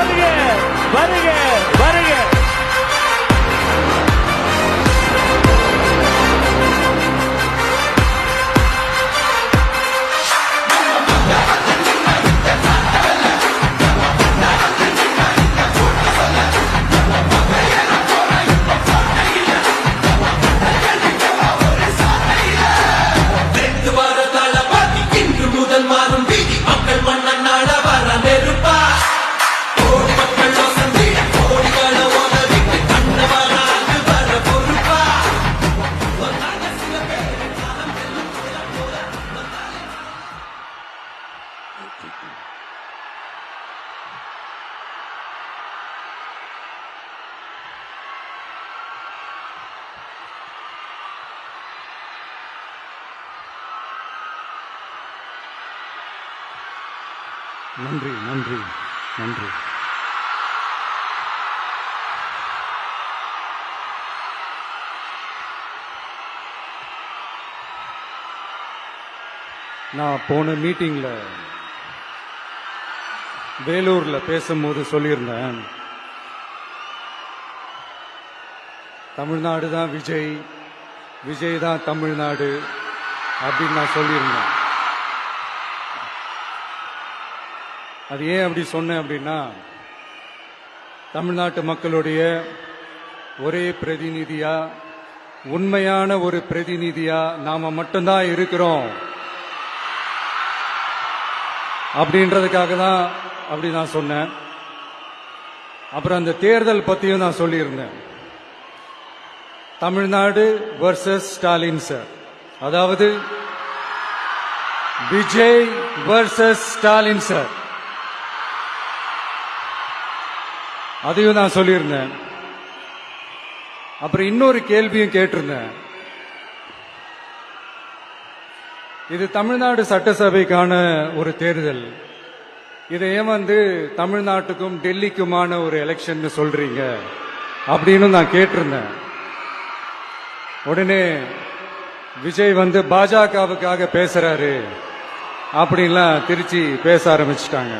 வருக வருக வருக. நன்றி நன்றி நன்றி. நான் போன மீட்டிங்ல வேலூர்ல பேசும்போது சொல்லியிருந்தேன், தமிழ்நாடு தான் விஜய், விஜய் தான் தமிழ்நாடு அப்படின்னு நான் சொல்லியிருந்தேன். அது ஏன் அப்படி சொன்னேன் அப்படின்னா, தமிழ்நாட்டு மக்களுடைய ஒரே பிரதிநிதியா, உண்மையான ஒரு பிரதிநிதியா நாம மட்டும்தான் இருக்கிறோம் அப்படின்றதுக்காக தான் அப்படி நான் சொன்னேன். அப்புறம் அந்த தேர்தல் பத்தியும் நான் சொல்லியிருந்தேன். தமிழ்நாடு வர்சஸ் ஸ்டாலின் சார், அதாவது விஜய் வர்சஸ் ஸ்டாலின் சார், அதையும் நான் சொல்லியிருந்தேன். அப்புறம் இன்னொரு கேள்வியும் கேட்டிருந்தேன். இது தமிழ்நாடு சட்டசபைக்கான ஒரு தேர்தல், இதை ஏன் தமிழ்நாட்டுக்கும் டெல்லிக்குமான ஒரு எலெக்ஷன் சொல்றீங்க அப்படின்னு நான் கேட்டிருந்தேன். உடனே விஜய் பாஜகவுக்காக பேசுறாரு அப்படின்லாம் திருச்சி பேச ஆரம்பிச்சிட்டாங்க.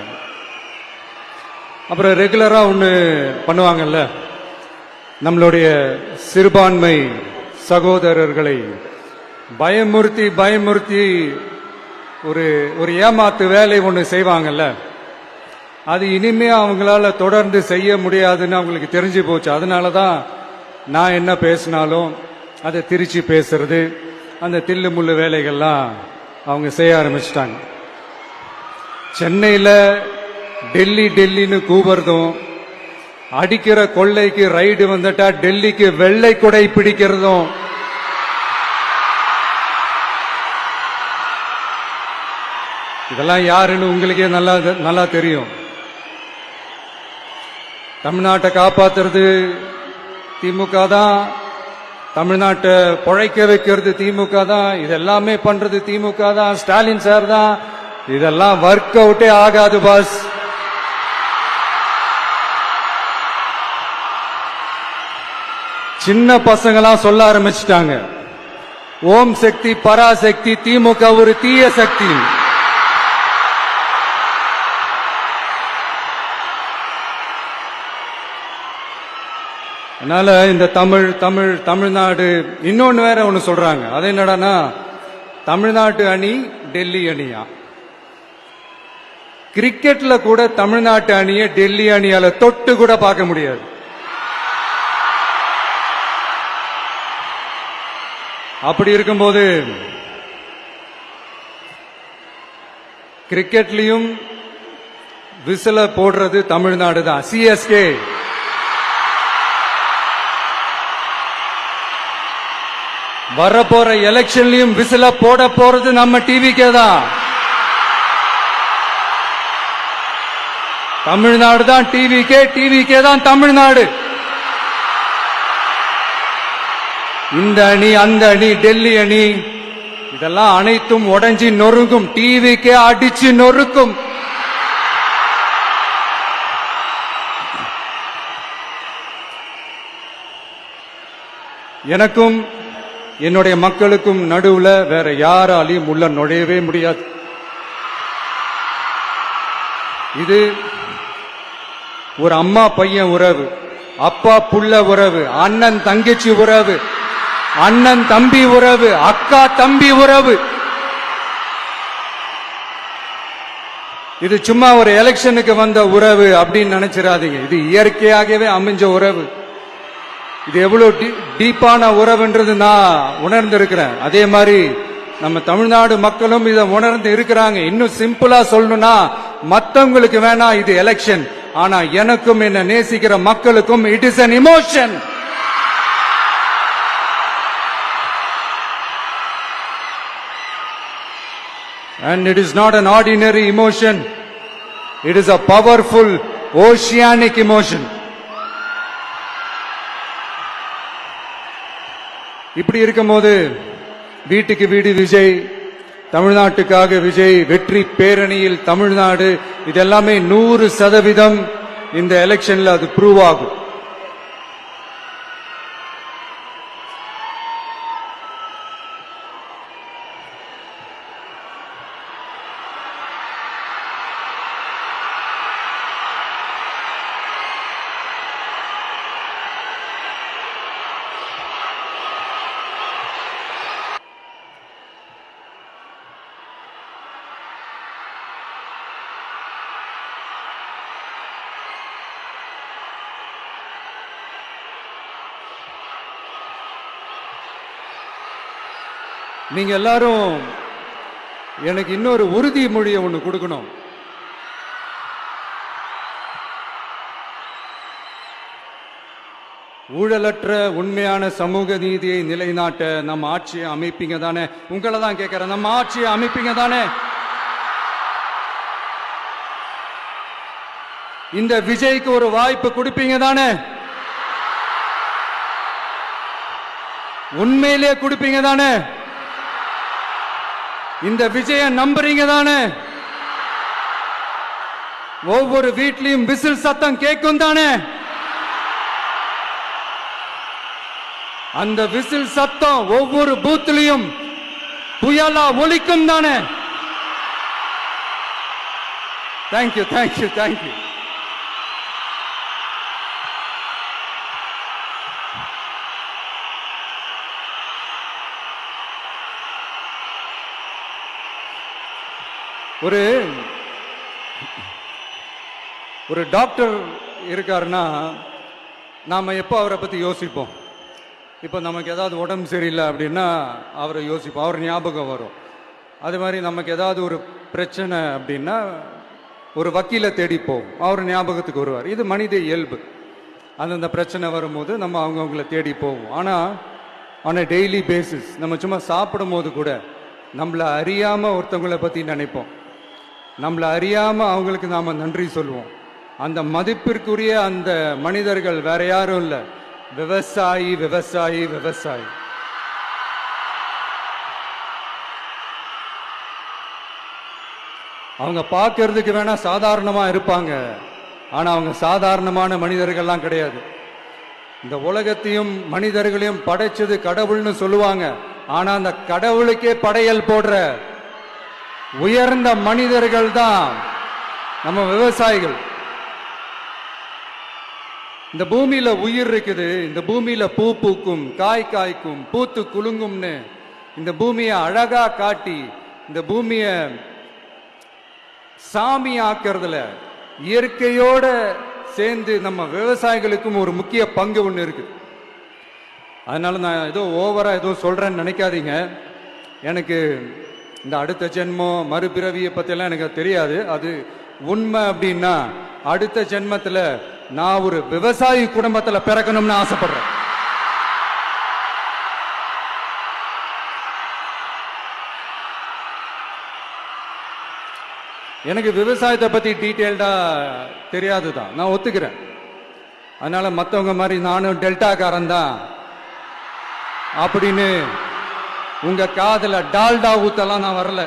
அப்புறம் ரெகுலரா ஒண்ணு பண்ணுவாங்கல்ல, நம்மளுடைய சிறுபான்மை சகோதரர்களை பயமுறுத்தி பயமுறுத்தி ஒரு ஏமாத்து வேலை ஒண்ணு செய்வாங்கல்ல, அது இனிமே அவங்களால தொடர்ந்து செய்ய முடியாதுன்னு அவங்களுக்கு தெரிஞ்சு போச்சு. அதனாலதான் நான் என்ன பேசினாலும் அதை திருச்சி பேசுறது, அந்த தில்லு முள்ளு வேலைகள்லாம் அவங்க செய்ய ஆரம்பிச்சிட்டாங்க. சென்னையில டெல்லி டெல்லின்னு கூவுறதும், அடிக்கிற கொள்ளைக்கு ரைடு வந்துட்டா டெல்லிக்கு வெள்ளை கொடை பிடிக்கிறதும், இதெல்லாம் யாருன்னு உங்களுக்கே நல்லா தெரியும். தமிழ்நாட்டை காப்பாத்துறது திமுக தான், தமிழ்நாட்டை பொழைக்க வைக்கிறது திமுக தான், இதெல்லாமே பண்றது திமுக தான், ஸ்டாலின் சார் தான். இதெல்லாம் ஒர்க் அவுட்டே ஆகாது பாஸ். சின்ன பசங்களாம் சொல்ல ஆரம்பிச்சிட்டாங்க, ஓம் சக்தி பராசக்தி, திமுக ஒரு தீய சக்தி. அதனால இந்த தமிழ்நாடு இன்னொன்னு வேற ஒண்ணு சொல்றாங்க. அது என்னடானா, தமிழ்நாட்டு அணி டெல்லி அணியா. கிரிக்கெட்ல கூட தமிழ்நாட்டு அணியை டெல்லி அணியால தொட்டு கூட பார்க்க முடியாது. அப்படி இருக்கும்போது கிரிக்கெட்லயும் விசில போடுறது தமிழ்நாடு தான், சிஎஸ்கே. வரப்போற எலெக்ஷன்லயும் விசில போட போறது நம்ம டிவிக்கே தான். தமிழ்நாடு தான் டிவிக்கே, டிவிக்கே தான் தமிழ்நாடு. இந்த அணி அந்த அணி டெல்லி அணி இதெல்லாம் அனைத்தும் உடைஞ்சி நொறுங்கும், டிவிக்கே அடிச்சு நொறுக்கும். எனக்கும் என்னுடைய மக்களுக்கும் நடுவுல வேற யாராலையும் உள்ள நுழையவே முடியாது. இது ஒரு அம்மா பையன் உறவு, அப்பா புள்ள உறவு, அண்ணன் தங்கச்சி உறவு, அண்ணன் தம்பி உறவு, அக்கா தம்பி உறவு. இது சும்மா ஒரு எலெக்ஷனுக்கு வந்த உறவு அப்படின்னு நினைச்சிடாதீங்க. இது இயற்கையாகவே அமைஞ்ச உறவு. இது எவ்வளவு டீப்பான உறவுன்றது நான் உணர்ந்திருக்கிறேன். அதே மாதிரி நம்ம தமிழ்நாடு மக்களும் இதை உணர்ந்து இருக்கிறாங்க. இன்னும் சிம்பிளா சொல்லணும்னா, மத்தவங்களுக்கு வேணா இது எலெக்ஷன், ஆனா எனக்கும் என்ன நேசிக்கிற மக்களுக்கும் it is an emotion. And it is not an ordinary emotion. It is a powerful oceanic emotion. இப்படி இருக்கும்போது வீட்டுக்கு வீடு விஜய், தமிழ்நாட்டுக்காக விஜய், வெற்றி பேரணியில் தமிழ்நாடு, இதெல்லாமே 100% இந்த எலெக்ஷன்ல அது ப்ரூவ் ஆகும். நீங்க எல்லாரும் எனக்கு இன்னொரு உறுதிமொழியை ஒண்ணு கொடுக்கணும். ஊழலற்ற உண்மையான சமூக நீதியை நிலைநாட்ட நம்ம ஆட்சியை அமைப்பீங்க தானே? உங்களை தான் கேட்கிறேன், நம்ம ஆட்சியை அமைப்பீங்க தானே? இந்த விஜய்க்கு ஒரு வாய்ப்பு கொடுப்பீங்க தானே? உண்மையிலே கொடுப்பீங்க தானே? இந்த விஜய நம்புறீங்க தானே? ஒவ்வொரு வீட்லயும் விசில் சத்தம் கேட்கும் தானே? அந்த விசில் சத்தம் ஒவ்வொரு பூத்திலையும் புயலா ஒலிக்கும் தானே? Thank you, thank you, thank you. ஒரு டாக்டர் இருக்காருன்னா நாம எப்போ அவரை பத்தி யோசிப்போம்? இப்போ நமக்கு ஏதாவது உடம்பு சரியில்லை அப்படின்னா அவரை யோசிப்போம், அவர் ஞாபகம் வரும். அது மாதிரி நமக்கு ஏதாவது ஒரு பிரச்சனை அப்படின்னா ஒரு வக்கீலை தேடிப்போம், அவர் ஞாபகத்துக்கு வருவார். இது மனித இயல்பு. அந்தந்த பிரச்சனை வரும்போது நம்ம அவங்கவுங்களை தேடி போவோம். ஆனால் ஆன் அ டெய்லி பேசிஸ் நம்ம சும்மா சாப்பிடும் போது கூட நம்மளை அறியாம ஒருத்தவங்களை பற்றி நினைப்போம், நம்மளை அறியாம அவங்களுக்கு நாம நன்றி சொல்லுவோம். அந்த மதிப்பிற்குரிய அந்த மனிதர்கள் வேற யாரும் இல்லை, விவசாயி, விவசாயி, விவசாயி. அவங்க பார்க்கறதுக்கு வேணா சாதாரணமா இருப்பாங்க, ஆனா அவங்க சாதாரணமான மனிதர்கள்லாம் கிடையாது. இந்த உலகத்தையும் மனிதர்களையும் படைச்சது கடவுள்னு சொல்லுவாங்க, ஆனா அந்த கடவுளுக்கே படையல் போடுற உயர்ந்த மனிதர்கள் தான் நம்ம விவசாயிகள். இந்த பூமியில உயிர் இருக்குது, இந்த பூமியில பூ பூக்கும், காய் காய்க்கும், பூத்து குலுங்கும்னு இந்த பூமியை அழகா காட்டி இந்த பூமியை சாமி ஆக்கிறதுல இயற்கையோட சேர்ந்து நம்ம விவசாயிகளுக்கும் ஒரு முக்கிய பங்கு ஒன்று இருக்கு. அதனால நான் ஏதோ ஓவரா ஏதோ சொல்றேன்னு நினைக்காதீங்க. எனக்கு இந்த அடுத்த ஜென்மம் மறுபிறவியை பத்தியெல்லாம் எனக்கு தெரியாது. அது உண்மை அப்படின்னா அடுத்த ஜென்மத்துல நான் ஒரு விவசாயி குடும்பத்துல பிறக்கணும்னு ஆசைப்படுறேன். எனக்கு விவசாயத்தை பத்தி டீட்டெயில்டா தெரியாதுதான், நான் ஒத்துக்கிறேன். அதனால மற்றவங்க மாதிரி நானும் டெல்டாக்காரன் தான் அப்படின்னு உங்க காதுல டால்டா ஊத்தலாம் நான் வரல.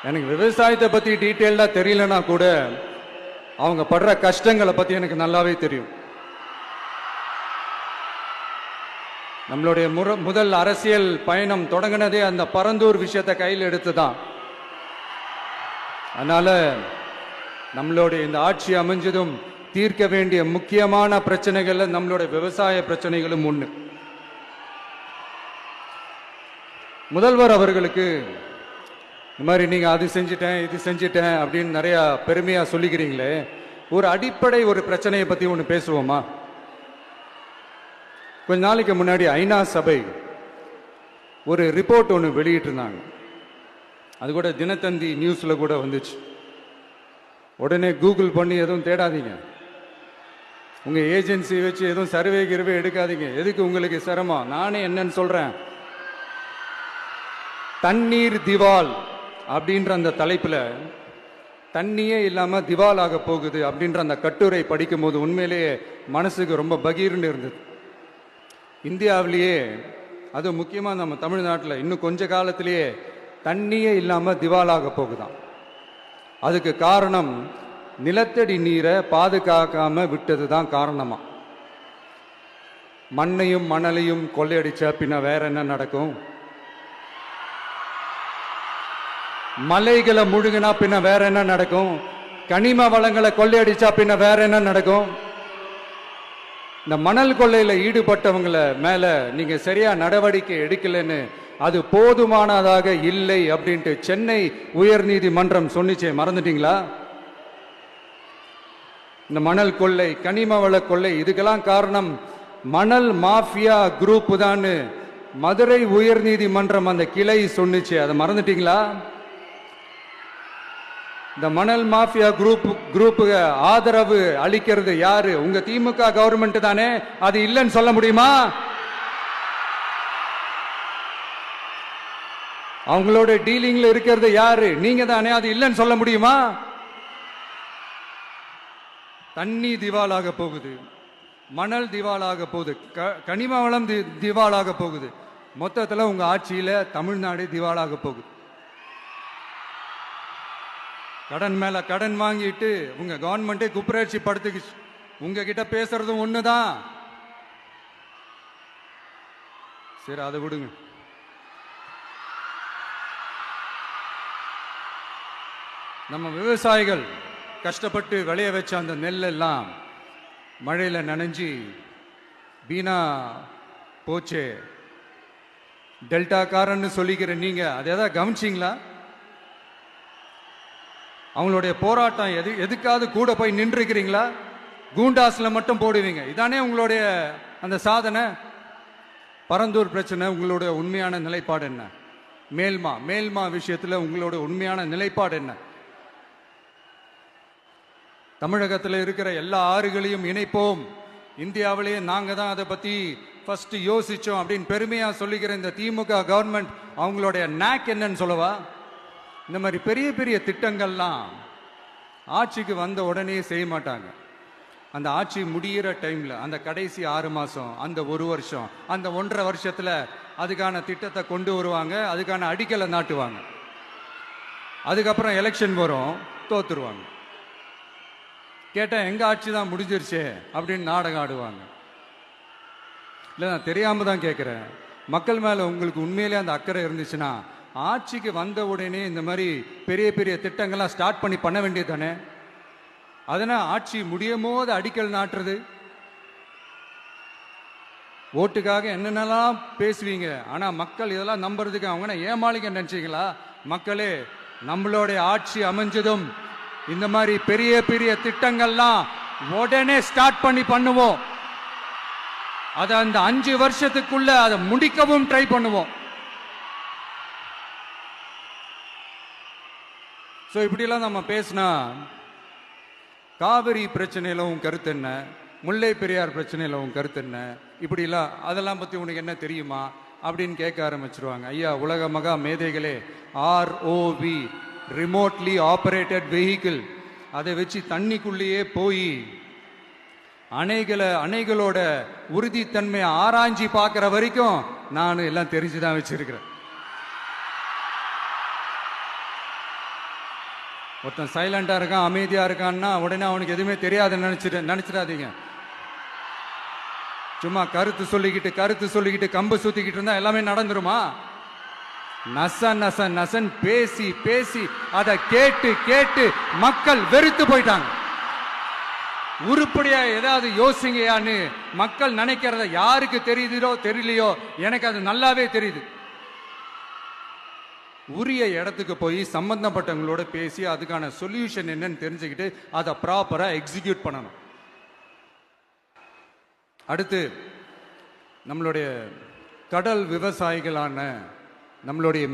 எனக்கு விவசாயத்தை பத்தி டீட்டெயில்டா தெரியலனா கூட அவங்க படுற கஷ்டங்களை பத்தி எனக்கு நல்லாவே தெரியும். நம்மளுடைய முதல் அரசியல் பயணம் தொடங்கினதே அந்த பரந்தூர் விஷயத்தை கையில் எடுத்துதான். அதனால நம்மளுடைய இந்த ஆட்சி அமைஞ்சதும் தீர்க்க வேண்டிய முக்கியமான பிரச்சனைகள்ல நம்மளுடைய விவசாய பிரச்சனைகளும் ஒண்ணு. முதல்வர் அவர்களுக்கு இந்த மாதிரி நீங்க அது செஞ்சிட்டேன் இது செஞ்சிட்டேன் அப்படின்னு நிறைய பெருமையா சொல்லிக்கிறீங்களே, ஒரு அடிப்படை ஒரு பிரச்சனையை பத்தி ஒன்று பேசுவோமா? கொஞ்ச நாளைக்கு முன்னாடி ஐநா சபை ஒரு ரிப்போர்ட் ஒன்று வெளியிட்டிருந்தாங்க. அது கூட தினத்தந்தி நியூஸ்ல கூட வந்துச்சு. உடனே கூகுள் பண்ணி எதுவும் தேடாதீங்க, உங்க ஏஜென்சி வச்சு எதுவும் சர்வே கிருவே எடுக்காதீங்க. எதுக்கு உங்களுக்கு சிரமம்? நானே என்னன்னு சொல்றேன். தண்ணீர் திவால் அப்படின்ற அந்த தலைப்புல தண்ணியே இல்லாம திவால் ஆக போகுது அப்படின்ற அந்த கட்டுரை படிக்கும் போது உண்மையிலேயே மனசுக்கு ரொம்ப பகீர்னு இருந்தது. இந்தியாவிலேயே அது முக்கியமா நம்ம தமிழ்நாட்டில் இன்னும் கொஞ்ச காலத்திலேயே தண்ணியே இல்லாம திவாலாக போகுதாம். அதுக்கு காரணம் நிலத்தடி நீரை பாதுகாக்காம விட்டது தான் காரணமா. மண்ணையும் மணலையும் கொள்ளையடிச்சா பின்ன வேற என்ன நடக்கும்? மலைகளை முழுகினா பின்ன வேற என்ன நடக்கும்? கனிம வளங்களை கொள்ளையடிச்சா பின்ன வேற என்ன நடக்கும்? இந்த மணல் கொள்ளையில ஈடுபட்டவங்களை மேல நீங்க சரியா நடவடிக்கை எடுக்கலன்னு அது போதுமானதாக இல்லை அப்படின்ட்டு சென்னை உயர்நீதிமன்றம் சொன்னிச்சே, மறந்துட்டீங்களா? இந்த மணல் கொள்ளை, கனிம வள கொள்ளை, இதுக்கெல்லாம் காரணம் மணல் மாஃபியா குரூப் தான் மதுரை உயர்நீதிமன்றம் அந்த கிளை சொன்னிச்சு. அதை மறந்துட்டீங்களா? இந்த மணல் மாஃபியா குரூப்புக்கு ஆதரவு அளிக்கிறது யாரு? உங்க திமுக கவர்மெண்ட் தானே. அது இல்லைன்னு சொல்ல முடியுமா? அவங்களோட டீலிங்ல இருக்கிறது யாரு? நீங்க தானே. அது இல்லைன்னு சொல்ல முடியுமா? தண்ணி திவாலாக போகுது, மணல் திவாலாக போகுது, கனிம வளம் திவாலாக போகுது. மொத்தத்தில் உங்க ஆட்சியில தமிழ்நாடு திவாலாக போகுது. கடன் மேல கடன் வாங்கிட்டு உங்க கவர்மெண்டே குப்புரட்சி படுத்துக்குச்சு. உங்ககிட்ட பேசுறதும் ஒண்ணுதான். சரி, அதை விடுங்க. நம்ம விவசாயிகள் கஷ்டப்பட்டு விளைய வச்ச அந்த நெல் எல்லாம் மழையில நனைஞ்சி வீணா போச்சே. டெல்டாக்காரன்னு சொல்லிக்கிற நீங்க அதை எதாவது கவனிச்சிங்களா? அவங்களுடைய போராட்டம் எதுக்காவது கூட போய் நின்றுக்கிறீங்களா? கூண்டாஸ்ல மட்டும் போடுவீங்க. இதானே உங்களுடைய அந்த சாதனை. பரந்தூர் பிரச்சனை, உங்களுடைய உண்மையான நிலைப்பாடு என்ன? மேல்மா விஷயத்துல உங்களுடைய உண்மையான நிலைப்பாடு என்ன? தமிழகத்தில் இருக்கிற எல்லா ஆறுகளையும் இணைப்போம், இந்தியாவிலேயே நாங்க தான் அதை பத்தி ஃபர்ஸ்ட் யோசிச்சோம் அப்படின்னு பெருமையா சொல்லிக்கிற இந்த திமுக கவர்மெண்ட் அவங்களுடைய நாக் என்னன்னு சொல்லவா? இந்த மாதிரி பெரிய பெரிய திட்டங்கள்லாம் ஆட்சிக்கு வந்த உடனே செய்ய மாட்டாங்க. அந்த ஆட்சி முடிகிற டைம்ல, அந்த கடைசி 6 மாசம், அந்த 1 வருஷம், அந்த 1.5 வருஷத்துல அதுக்கான திட்டத்தை கொண்டு வருவாங்க, அதுக்கான அடிக்கலை நாட்டுவாங்க. அதுக்கப்புறம் எலெக்ஷன் வரும், தோத்துருவாங்க. கேட்டா எங்க ஆட்சி தான் முடிஞ்சிருச்சே அப்படின்னு நாடகம் ஆடுவாங்க. இல்லை, நான் தெரியாம தான் கேட்கிறேன். மக்கள் மேல உங்களுக்கு உண்மையிலே அந்த அக்கறை இருந்துச்சுன்னா ஆட்சிக்கு வந்த உடனே இந்த மாதிரி பெரிய பெரிய திட்டங்கள்லாம் ஸ்டார்ட் பண்ண வேண்டியது தானே. அதனால் ஆட்சி முடியும் போது அடிக்கல் நாட்டுறது. ஓட்டுக்காக என்னென்னலாம் பேசுவீங்க, ஆனா மக்கள் இதெல்லாம் நம்புறதுக்கு அவங்க ஏமாளிங்க நினைச்சீங்களா? மக்களே, நம்மளுடைய ஆட்சி அமைஞ்சதும் இந்த மாதிரி பெரிய பெரிய திட்டங்கள்லாம் உடனே ஸ்டார்ட் பண்ணுவோம். அதை அந்த 5 வருஷத்துக்குள்ள அதை முடிக்கவும் ட்ரை பண்ணுவோம். ஸோ இப்படிலாம் நம்ம பேசினா காவிரி பிரச்சனையில் உன் கருத்து என்ன, முல்லை பெரியார் பிரச்சனையில் உன் கருத்து என்ன, இப்படிலாம் அதெல்லாம் பற்றி உனக்கு என்ன தெரியுமா அப்படின்னு கேட்க ஆரம்பிச்சிருவாங்க. ஐயா, உலக மகா மேதைகளே, ROV, ரிமோட்லி ஆபரேட்டட் வெஹிக்கிள், அதை வச்சு தண்ணிக்குள்ளேயே போய் அணைகளோட உறுதித்தன்மையை ஆராய்ச்சி பார்க்குற வரைக்கும் நான் எல்லாம் தெரிஞ்சுதான் வச்சிருக்கிறேன். ஒருத்தன் சைலண்டா இருக்கான், அமைதியா இருக்கான்னா உடனே அவனுக்கு எதுவுமே தெரியாதுன்னு நினைச்சிடாதீங்க. சும்மா கருத்து சொல்லிக்கிட்டு கம்பு சுத்திக்கிட்டு இருந்தா எல்லாமே நடந்துருமா? நச நச நசன் பேசி பேசி அதை கேட்டு கேட்டு மக்கள் வெறுத்து போயிட்டாங்க. உருப்படியா ஏதாவது யோசிங்கயான்னு மக்கள் நினைக்கிறத யாருக்கு தெரியுதோ தெரியலையோ, எனக்கு அது நல்லாவே தெரியுது. உரிய இடத்துக்கு போய் சம்பந்தப்பட்டவங்களோட பேசி அதுக்கான சொல்யூஷன் என்னன்னு தெரிஞ்சுக்கிட்டு அதை ப்ராப்பரா எக்ஸிக்யூட் பண்ணணும். அடுத்து நம்மளுடைய கடல் விவசாயிகளான நம்மளுடைய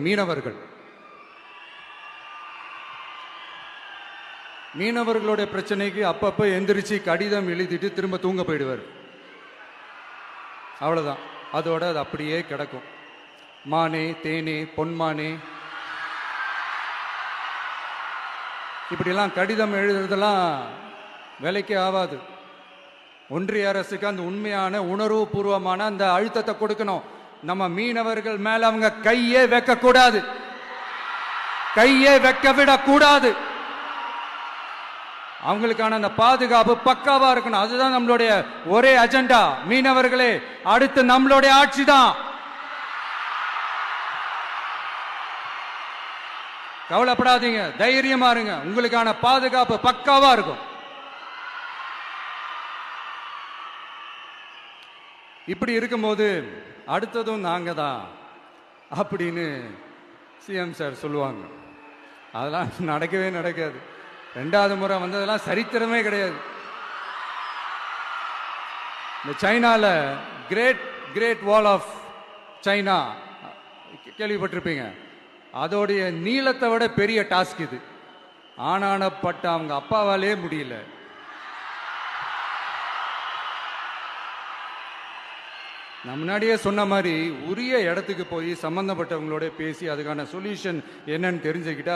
மீனவர்களுடைய பிரச்சனைக்கு அப்பப்ப எந்திரிச்சு கடிதம் எழுதிட்டு திரும்ப தூங்க போயிடுவார். அவ்வளவுதான், அதோட அது அப்படியே கிடக்கும். மானே தேனே பொன்மானே இப்படிலாம் கடிதம் எழுதுறதெல்லாம் வேலைக்கே ஆகாது. ஒன்றிய அரசுக்கு அந்த உண்மையான உணர்வு பூர்வமான அந்த அழுத்தத்தை கொடுக்கணும். நம்ம மீனவர்கள் மேல அவங்க கையே வைக்க கூடாது, கையே வைக்க விடக்கூடாது. அவங்களுக்கான அந்த பாதுகாப்பு பக்காவா இருக்கணும். அதுதான் நம்மளுடைய ஒரே அஜெண்டா. மீனவர்களே, அடுத்து நம்மளுடைய ஆட்சி தான். கவலைப்படாதீங்க, தைரியமா இருங்க, உங்களுக்கான பாதுகாப்பு பக்காவா இருக்கும். இப்படி இருக்கும்போது அடுத்ததும் நாங்க தான் அப்படின்னு சிஎம் சார் சொல்லுவாங்க. அதெல்லாம் நடக்கவே நடக்காது. 2வது முறை வந்ததெல்லாம் சரித்திரமே கிடையாது. இந்த சைனால கிரேட் வால் ஆஃப் சைனா கேள்விப்பட்டிருப்பீங்க. அதோடைய நீளத்தை விட பெரிய டாஸ்க் இது. ஆனானப்பட்ட அவங்க அப்பாவாலே முடியல. நான் முன்னாடியே சொன்ன மாதிரி உரிய இடத்துக்கு போய் சம்பந்தப்பட்டவங்களோட பேசி அதுக்கான சொல்யூஷன் என்னன்னு தெரிஞ்சுக்கிட்டா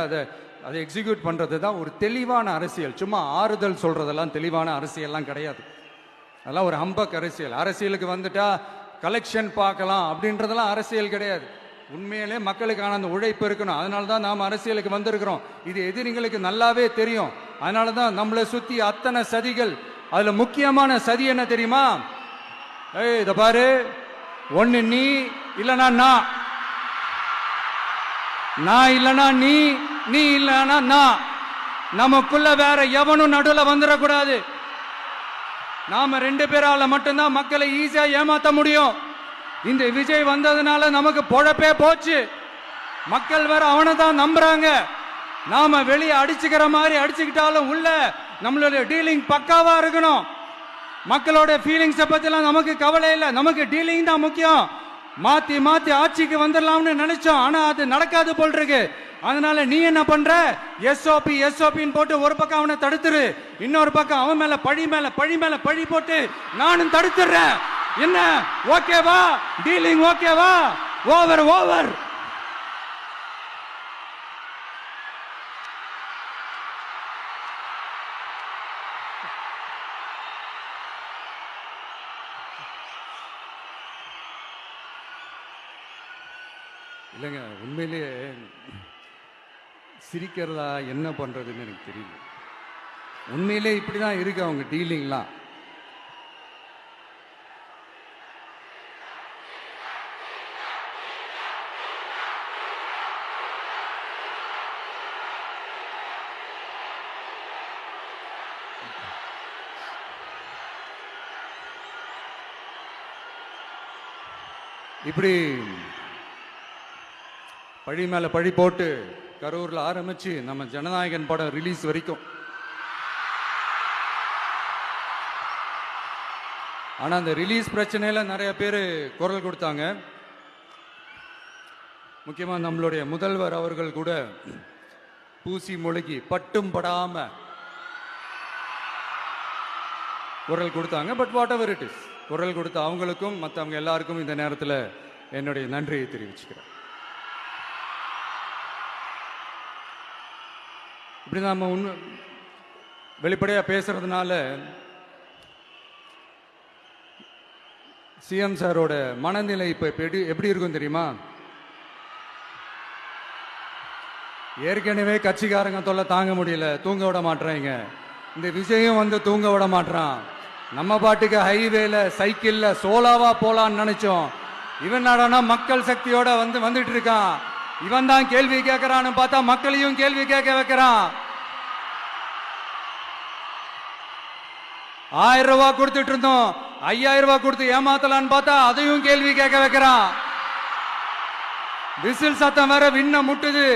அதை எக்ஸிக்யூட் பண்றது தான் ஒரு தெளிவான அரசியல். சும்மா ஆறுதல் சொல்றதெல்லாம் தெளிவான அரசியல்லாம் கிடையாது. அதெல்லாம் ஒரு ஹம்பக் அரசியல். அரசியலுக்கு வந்துட்டா கலெக்ஷன் பார்க்கலாம் அப்படின்றதெல்லாம் அரசியல் கிடையாது. உண்மையிலே மக்களுக்கான அந்த உழைப்பு இருக்கணும். அதனால தான் நாம் அரசியலுக்கு வந்திருக்கிறோம். இது எதிரிங்களுக்கு நல்லாவே தெரியும். அதனால தான் நம்மளை சுத்தி அத்தனை சதிகள். அதுல முக்கியமான சதி என்ன தெரியுமா? இத பாரு, ஒன்னு நீ இல்லனா நான் இல்லனா நீ இல்லனா நான். நமக்குள்ள வேற எவனும் நடுவுல வந்துடக்கூடாது. நாம 2 பேரால மட்டும்தான் மக்களை ஈஸியா ஏமாத்த முடியும். இந்த விஜய் வந்ததுனால நமக்கு பொழப்பே போச்சு. மக்கள் வேற அவனை தான் நம்புறாங்க. நாம வெளியே அடிச்சுக்கிற மாதிரி அடிச்சுக்கிட்டாலும் உள்ள நம்மளுடைய டீலிங் பக்காவா இருக்கணும். மக்களோட ஃபீலிங்ஸை பத்திலாம் நமக்கு கவலை இல்லை. நமக்கு டீலிங் தான் முக்கியம். மாத்தி மாத்தி ஆட்சிக்கு வந்துடலாம்னு நினைச்சோம், ஆனா அது நடக்காது போல் இருக்கு. அதனால நீ என்ன பண்ற? எஸ்ஓபின்னு போட்டு ஒரு பக்கம் அவனை தடுத்துரு, இன்னொரு பக்கம் அவன் மேல பழி போட்டு நானும் தடுத்துறேன். என்ன ஓகேவா? டீலிங் ஓகேவா? ஓவர். இல்லைங்க, உண்மையிலேயே சிரிக்கிறதா என்ன பண்றதுன்னு எனக்கு தெரியல. உண்மையிலே இப்படிதான் இருக்கு அவங்க டீலிங்லாம். இப்படி பழி மேல பழி போட்டு கரூர்ல ஆரம்பிச்சு நம்ம ஜனநாயகன் படம் ரிலீஸ் வரைக்கும். ஆனா அந்த ரிலீஸ் பிரச்சனையில நிறைய பேர் குரல் கொடுத்தாங்க. முக்கியமா நம்மளுடைய முதல்வர் அவர்கள் கூட பூசி மொழிகி பட்டும் படாம குரல் கொடுத்தாங்க. But what ever it is, குரல் கொடுத்த அவங்களுக்கும் மற்றவங்க எல்லாருக்கும் இந்த நேரத்தில் என்னுடைய நன்றியை தெரிவிச்சுக்கிறேன். இப்படி நாம வெளிப்படையா பேசுறதுனால சிஎம் சாரோட மனநிலை இப்ப எப்படி இருக்கும் தெரியுமா? ஏற்கனவே கட்சிக்காரங்க தொல்லை தாங்க முடியல, தூங்க விட மாட்டாங்க. இந்த விஜயம் வந்து தூங்க விட மாட்டான். நம்ம பாட்டுக்கு ஹைவேல சைக்கிள்ல சோலாவா போலான்னு நினைச்சோம். இவன் நாடானா மக்கள் சக்தியோட வந்துட்டு இருக்கான். இவன் தான் கேள்வி கேட்கிறான்னு பார்த்தா மக்களையும் கேள்வி கேட்க வைக்கிறான். 1000 ரூபாய் கொடுத்துட்டு இருந்தோம், 5000 ரூபாய் கொடுத்து ஏமாத்தலான்னு பார்த்தா அதையும் கேள்வி கேட்க வைக்கிறான். விசில் சத்தம் வேற விண்ண முட்டுது.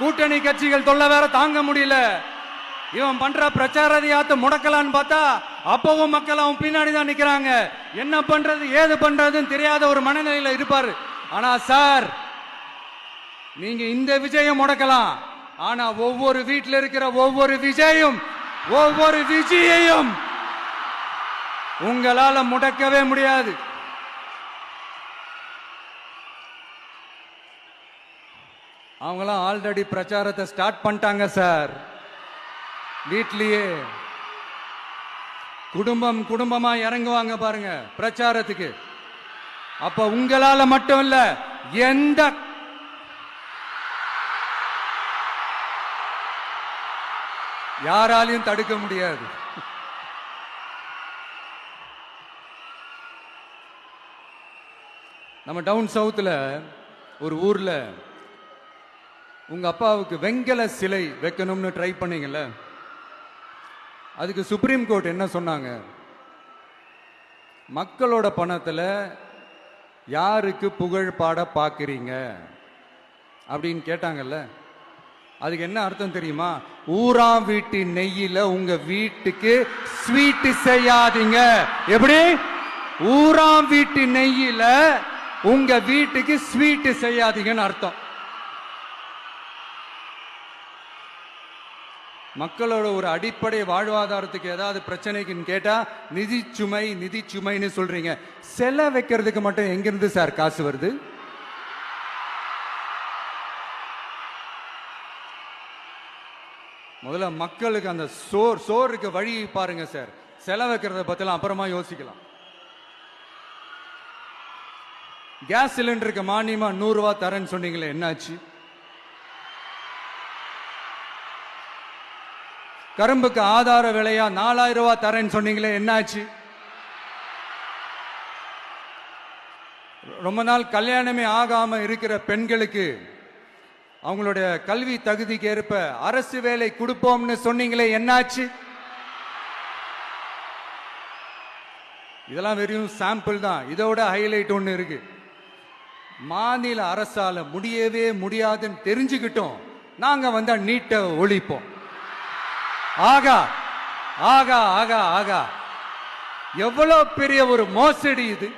கூட்டணி கட்சிகள் தொல்லை வேற தாங்க முடியல. இவன் பண்ற பிரச்சாரத்தையாத்த முடக்கலான்னு பார்த்தா அப்பவும் மக்கள் அவன் பின்னாடி தான் நிக்கிறாங்க. என்ன பண்றது ஏது பண்றதுன்னு தெரியாத ஒரு மனநிலையில இருப்பாரு. ஆனா சார், நீங்க இந்த விஜயம் முடக்கலாம், ஆனா ஒவ்வொரு வீட்டில் இருக்கிற ஒவ்வொரு விஜயையும் உங்களால முடக்கவே முடியாது. அவங்களாம் ஆல்ரெடி பிரச்சாரத்தை ஸ்டார்ட் பண்ணிட்டாங்க சார். வீட்லயே குடும்பமா இறங்குவாங்க பாருங்க பிரச்சாரத்துக்கு. அப்ப உங்களால மட்டும் இல்ல, எந்த யாராலையும் தடுக்க முடியாது. நம்ம டவுன் சவுத்துல ஒரு ஊர்ல உங்க அப்பாவுக்கு வெங்கல சிலை வைக்கணும்னு ட்ரை பண்ணீங்கல்ல, அதுக்கு சுப்ரீம் கோர்ட் என்ன சொன்னாங்க? மக்களோட பணத்துல யாருக்கு புகழ் பாட பாக்குறீங்க அப்படின்னு கேட்டாங்கல்ல. அதுக்கு என்ன அர்த்தம் தெரியுமா? ஊராம் வீட்டு நெய்யில உங்க வீட்டுக்கு ஸ்வீட் செய்யாதீங்க. எப்படி? ஊராம் வீட்டு நெய்யில உங்க வீட்டுக்கு ஸ்வீட் செய்யாதீங்கன்னு அர்த்தம். மக்களோட ஒரு அடிப்படை வாழ்வாதாரத்துக்கு ஏதாவது பிரச்சனைக்குன்னு கேட்டா நிதி சுமைன்னு சொல்றீங்க. செலை வைக்கிறதுக்கு மட்டும் எங்கிருந்து சார் காசு வருது? முதல்ல மக்களுக்கு அந்த சோறுக்கு வழி பாருங்க சார். செலை வைக்கிறத பத்திலாம் அப்புறமா யோசிக்கலாம். கேஸ் சிலிண்டருக்கு மானியமா 100 ரூபாய் தரேன்னு சொன்னீங்களே, என்னாச்சு? கரும்புக்கு ஆதார விலையா 4000 ரூபாய் தரேன்னு சொன்னீங்களே, என்னாச்சு? ரொம்ப நாள் கல்யாணமே ஆகாம இருக்கிற பெண்களுக்கு அவங்களுடைய கல்வி தகுதிக்கு ஏற்ப அரசு வேலை கொடுப்போம்னு சொன்னீங்களே, என்னாச்சு? இதெல்லாம் வெறும் சாம்பிள் தான். இதோட ஹைலைட் ஒண்ணு இருக்கு. மாநில அரசால முடியவே முடியாதுன்னு தெரிஞ்சுக்கிட்டோம், நாங்க வந்தா நீட்டை ஒழிப்போம். ஆகா ஆகா ஆகா ஆகா, எவ்வளவு பெரிய ஒரு மோசடி இது!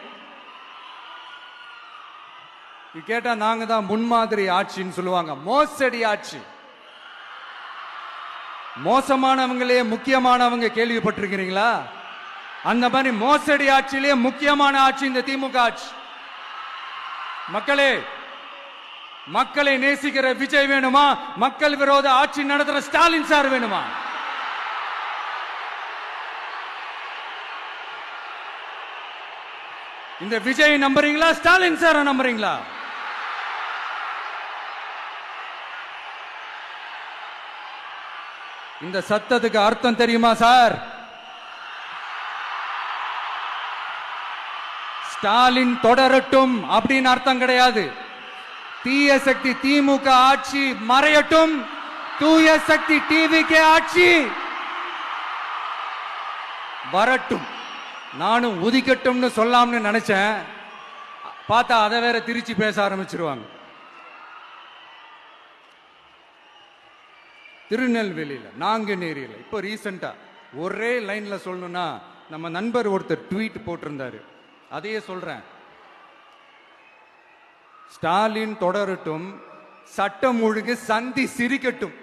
கேட்டா நாங்க தான் முன்மாதிரி ஆட்சின்னு சொல்லுவாங்க. மோசடி ஆட்சி. மோசமானவங்களே முக்கியமானவங்க கேள்விப்பட்டிருக்கிறீங்களா? அந்த மாதிரி மோசடி ஆட்சியிலே முக்கியமான ஆட்சி இந்த திமுக ஆட்சி. மக்களே, மக்களை நேசிக்கிற விஜய் வேணுமா? மக்கள் விரோத ஆட்சி நடத்துற ஸ்டாலின் சார் வேணுமா? இந்த விஜய் நம்புறீங்களா, ஸ்டாலின் சார் நம்புறீங்களா? இந்த சத்தத்துக்கு அர்த்தம் தெரியுமா சார்? ஸ்டாலின் தொடரட்டும் அப்படின்னு அர்த்தம் கிடையாது. தீய சக்தி திமுக ஆட்சி மறையட்டும், தூய சக்தி டிவிகே ஆட்சி வரட்டும். நானும் உதிக்கட்டும்னு சொல்லாம்னு நினைச்சேன், பார்த்தா அதை வேற திருச்சி பேச ஆரம்பிச்சிருவாங்க. திருநெல்வேலியில, நாங்குநேரியில இப்போ ரீசெண்டா ஒரே லைன்ல சொல்லணும்னா, நம்ம நண்பர் ஒருத்தர் ட்வீட் போட்டிருந்தாரு, அதையே சொல்றேன். ஸ்டாலின் தொடரட்டும், சட்டம் ஒழுங்கு சந்தி சிரிக்கட்டும்.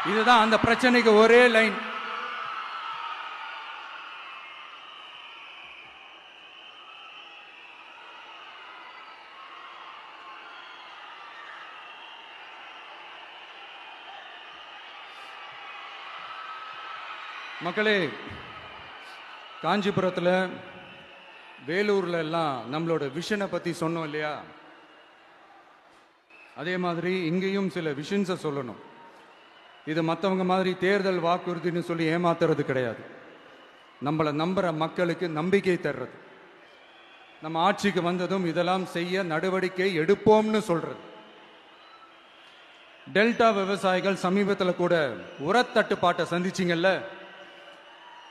இதுதான் அந்த பிரச்சனைக்கு ஒரே லைன். மக்களே, காஞ்சிபுரத்தில் வேலூர்ல எல்லாம் நம்மளோட விஷனை பத்தி சொன்னோம் இல்லையா? அதே மாதிரி இங்கேயும் சில விஷன்ஸை சொல்லணும். இது மற்றவங்க மாதிரி தேர்தல் வாக்குறுதின்னு சொல்லி ஏமாத்துறது கிடையாது. நம்மளை நம்புற மக்களுக்கு நம்பிக்கை தர்றது. நம்ம ஆட்சிக்கு வந்ததும் இதெல்லாம் செய்ய நடவடிக்கை எடுப்போம்னு சொல்றது. டெல்டா விவசாயிகள் சமீபத்தில் கூட உரத்தட்டுப்பாட்டை சந்திச்சிங்கல்ல.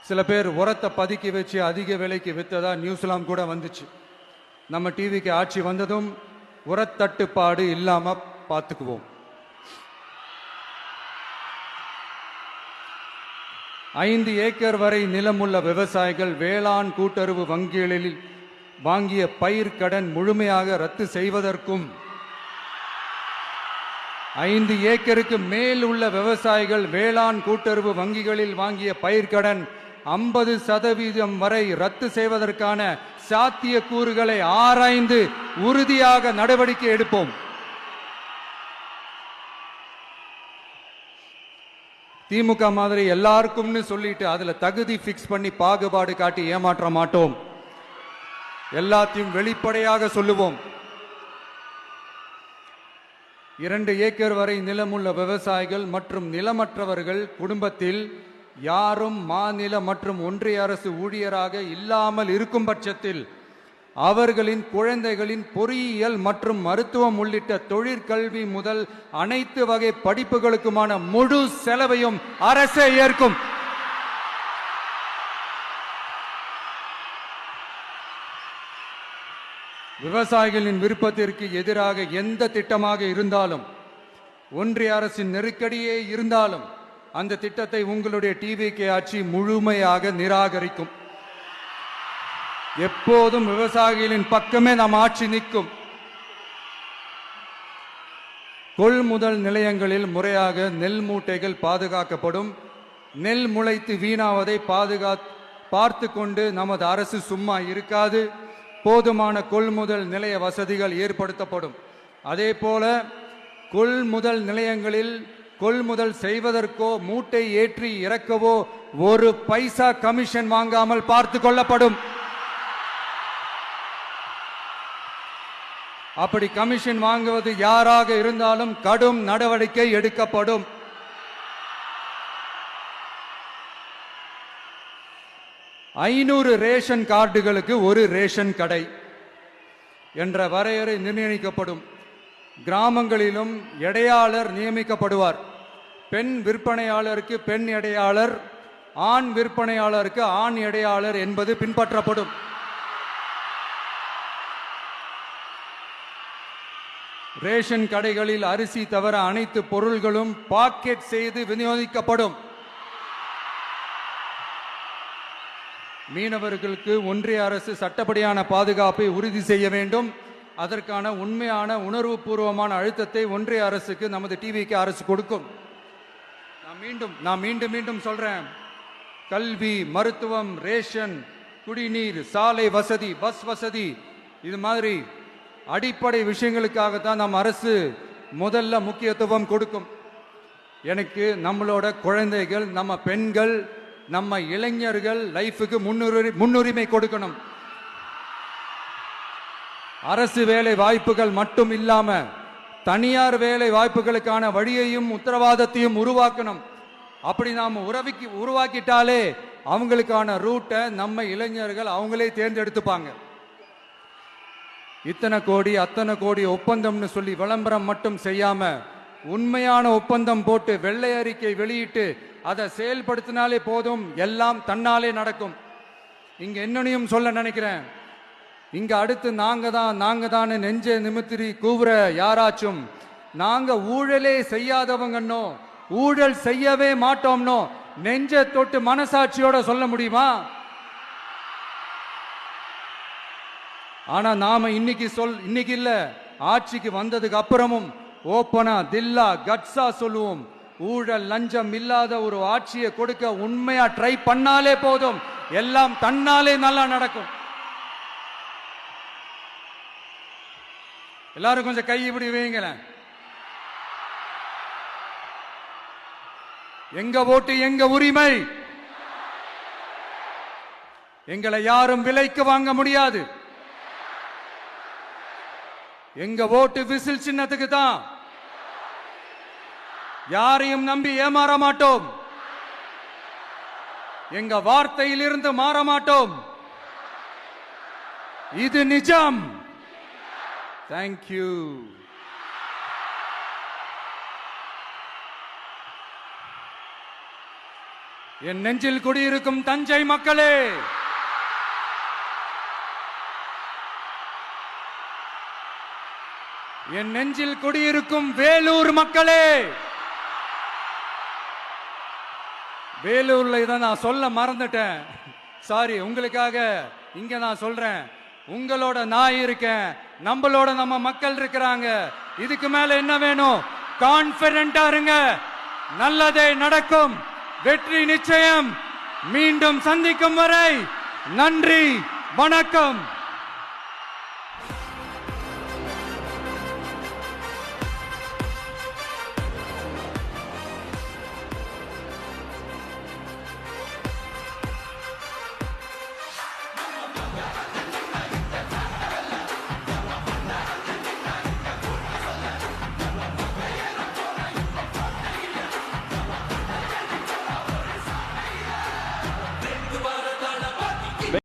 சில பேர் உரத்தை பதுக்கி வச்சு அதிக விலைக்கு வித்ததா நியூஸ்லாம் கூட வந்துச்சு. நம்ம டிவிக்கு ஆட்சி வந்ததும் உரத்தட்டுப்பாடு இல்லாம பார்த்துக்குவோம். 5 ஏக்கர் வரை நிலமுள்ள விவசாயிகள் வேளாண் கூட்டுறவு வங்கிகளில் வாங்கிய பயிர் கடன் முழுமையாக ரத்து செய்வதற்கும் 5 ஏக்கருக்கு மேல் உள்ள விவசாயிகள் வேளாண் கூட்டுறவு வங்கிகளில் வாங்கிய பயிர்க்கடன் 50% வரை ரத்து செய்வதற்கான சாத்திய கூறுகளை ஆராய்ந்து உறுதியாக நடவடிக்கை எடுப்போம். திமுக மாதிரி எல்லாருக்கும்னு சொல்லிட்டு அதுல தகுதி பிக்ஸ் பண்ணி பாகுபாடு காட்டி ஏமாற்ற மாட்டோம். எல்லாத்தையும் வெளிப்படையாக சொல்லுவோம். 2 ஏக்கர் வரை நிலமுள்ள விவசாயிகள் மற்றும் நிலமற்றவர்கள் குடும்பத்தில் யாரும் மாநில மற்றும் ஒன்றிய அரசு ஊழியராக இல்லாமல் இருக்கும் பட்சத்தில் அவர்களின் குழந்தைகளின் பொறியியல் மற்றும் மருத்துவம் உள்ளிட்ட தொழிற்கல்வி முதல் அனைத்து வகை படிப்புகளுக்குமான முழு செலவையும் அரசே ஏற்கும். விவசாயிகளின் விருப்பத்திற்கு எதிராக எந்த திட்டமாக இருந்தாலும், ஒன்றிய அரசின் நெருக்கடியே இருந்தாலும் அந்த திட்டத்தை உங்களுடைய டிவிகே ஆட்சி முழுமையாக நிராகரிக்கும். எப்போதும் விவசாயிகளின் பக்கமே நம் ஆட்சி நிற்கும். கொள்முதல் நிலையங்களில் முறையாக நெல் மூட்டைகள் பாதுகாக்கப்படும். நெல் முளைத்து வீணாவதை பார்த்து கொண்டு நமது அரசு சும்மா இருக்காது. போதுமான கொள்முதல் நிலைய வசதிகள் ஏற்படுத்தப்படும். அதே போல கொள்முதல் நிலையங்களில் கொள்முதல் செய்வதற்கோ மூட்டை ஏற்றி இறக்கவோ ஒரு பைசா கமிஷன் வாங்காமல் பார்த்து கொள்ளப்படும். அப்படி கமிஷன் வாங்குவது யாராக இருந்தாலும் கடும் நடவடிக்கை எடுக்கப்படும். ஐநூறு ரேஷன் கார்டுகளுக்கு ஒரு ரேஷன் கடை என்ற வரையறை நிர்ணயிக்கப்படும். கிராமங்களிலும் எடையாளர் நியமிக்கப்படுவார். பெண் விற்பனையாளருக்கு பெண் எடையாளர், ஆண் விற்பனையாளருக்கு ஆண் எடையாளர் என்பது பின்பற்றப்படும். ரேஷன் கடைகளில் அரிசி தவிர அனைத்து பொருள்களும் பாக்கெட் செய்து விநியோகிக்கப்படும். மீனவர்களுக்கு ஒன்றிய அரசு சட்டப்படியான பாதுகாப்பை உறுதி செய்ய வேண்டும். அதற்கான உண்மையான உணர்வுபூர்வமான அழுத்தத்தை ஒன்றிய அரசுக்கு நமது டிவிக்கு அரசு கொடுக்கும். நான் மீண்டும் சொல்றேன். கல்வி, மருத்துவம், ரேஷன், குடிநீர், சாலை வசதி, பஸ் வசதி, இது மாதிரி அடிப்படை விஷயங்களுக்காகத்தான் நம் அரசு முதல்ல முக்கியத்துவம் கொடுக்கும். எனக்கு நம்மளோட குழந்தைகள், நம்ம பெண்கள், நம்ம இளைஞர்கள் லைஃபுக்கு முன்னுரிமை கொடுக்கணும். அரசு வேலை வாய்ப்புகள் மட்டும் இல்லாம தனியார் வேலை வாய்ப்புகளுக்கான வழியையும் உத்தரவாதத்தையும் உருவாக்கணும். அப்படி நாம் உருவாக்கிட்டாலே அவங்களுக்கான ரூட்டை நம்ம இளைஞர்கள் அவங்களே தேர்ந்தெடுத்துப்பாங்க. இத்தனை கோடி அத்தனை கோடி ஒப்பந்தம்னு சொல்லி விளம்பரம் மட்டும் செய்யாம உண்மையான ஒப்பந்தம் போட்டு வெள்ளை அறிக்கை வெளியிட்டு அதை செயல்படுத்தினாலே போதும், எல்லாம் தன்னாலே நடக்கும். இங்க என்னனையும் சொல்ல நினைக்கிறேன். இங்க அடுத்து நாங்க தான் நெஞ்ச நிமித்திரி கூவுற யாராச்சும் நாங்க ஊழலே செய்யாதவங்கன்னோ ஊழல் செய்யவே மாட்டோம்னோ நெஞ்ச தொட்டு மனசாட்சியோட சொல்ல முடியுமா? ஆனா நாம இன்னைக்கு இல்ல, ஆட்சிக்கு வந்ததுக்கு அப்புறமும் ஓப்பனா தில்லா கட்ஸா சொல்லுவோம். ஊழல் லஞ்சம் இல்லாத ஒரு ஆட்சியை கொடுக்க உண்மையா ட்ரை பண்ணாலே போதும், எல்லாம் தன்னாலே நல்லா நடக்கும். எல்லாரும் கொஞ்சம் கை இப்படி வைங்களேன். எங்க ஓட்டு எங்க உரிமை. எங்களை யாரும் விலைக்கு வாங்க முடியாது. எங்க ஓட்டு விசில் சின்னத்துக்கு தான். யாரையும் நம்பி ஏமாற மாட்டோம். எங்க வார்த்தையிலிருந்து மாற மாட்டோம். இது நிஜம். தேங்க்யூ. என் நெஞ்சில் குடியிருக்கும் தஞ்சை மக்களே, என் நெஞ்சில் குடியிருக்கும் வேலூர் மக்களே, வேலூர்ல இதை நான் சொல்ல மறந்துட்டேன். சாரி, உங்களுக்காக இங்க நான் சொல்றேன். உங்களோட நான் இருக்கேன், நம்மளோட நம்ம மக்கள் இருக்கிறாங்க. இதுக்கு மேல என்ன வேணும்? கான்பிடென்டா இருங்க. நல்லதே நடக்கும். வெற்றி நிச்சயம். மீண்டும் சந்திக்கும் வரை நன்றி, வணக்கம்.